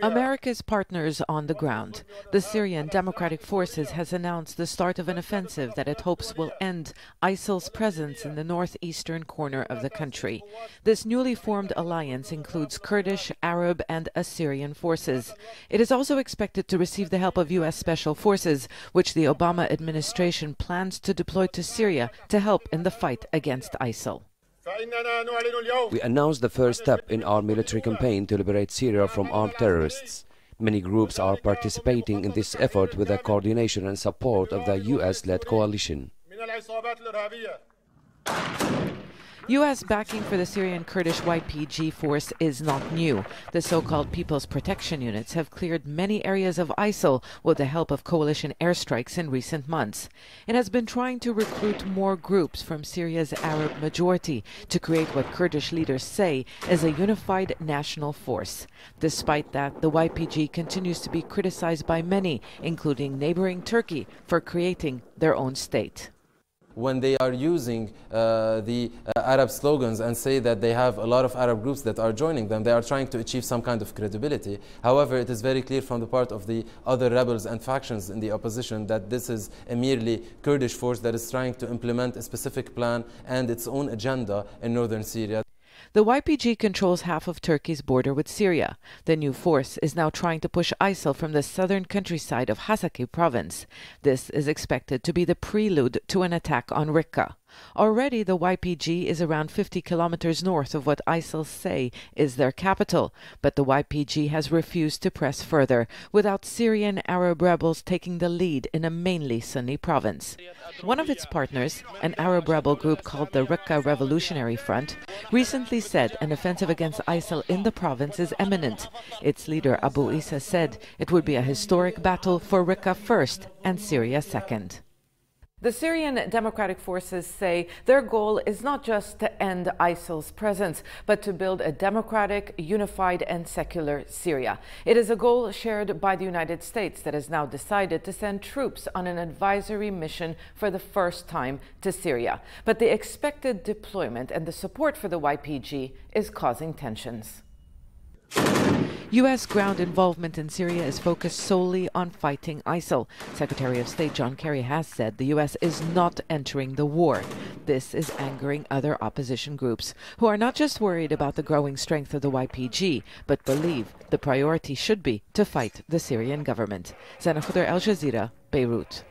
America's partners on the ground. The Syrian Democratic Forces has announced the start of an offensive that it hopes will end ISIL's presence in the northeastern corner of the country. This newly formed alliance includes Kurdish, Arab, and Syrian forces. It is also expected to receive the help of U.S. Special Forces, which the Obama administration plans to deploy to Syria to help in the fight against ISIL. We announced the first step in our military campaign to liberate Syria from armed terrorists. Many groups are participating in this effort with the coordination and support of the US-led coalition. U.S. backing for the Syrian Kurdish YPG force is not new. The so-called People's Protection Units have cleared many areas of ISIL with the help of coalition airstrikes in recent months. It has been trying to recruit more groups from Syria's Arab majority to create what Kurdish leaders say is a unified national force. Despite that, the YPG continues to be criticized by many, including neighboring Turkey, for creating their own state. When they are using the Arab slogans and say that they have a lot of Arab groups that are joining them, they are trying to achieve some kind of credibility. However, it is very clear from the part of the other rebels and factions in the opposition that this is a merely Kurdish force that is trying to implement a specific plan and its own agenda in northern Syria. The YPG controls half of Turkey's border with Syria. The new force is now trying to push ISIL from the southern countryside of Hasaki province. This is expected to be the prelude to an attack on Raqqa. Already, the YPG is around 50 kilometers north of what ISIL say is their capital, but the YPG has refused to press further, without Syrian Arab rebels taking the lead in a mainly Sunni province. One of its partners, an Arab rebel group called the Raqqa Revolutionary Front, recently said an offensive against ISIL in the province is imminent. Its leader Abu Isa said it would be a historic battle for Raqqa first and Syria second. The Syrian Democratic Forces say their goal is not just to end ISIL's presence, but to build a democratic, unified and secular Syria. It is a goal shared by the United States that has now decided to send troops on an advisory mission for the first time to Syria. But the expected deployment and the support for the YPG is causing tensions. U.S. ground involvement in Syria is focused solely on fighting ISIL. Secretary of State John Kerry has said the U.S. is not entering the war. This is angering other opposition groups, who are not just worried about the growing strength of the YPG, but believe the priority should be to fight the Syrian government. Zeina, Khodr, Jazeera, Beirut.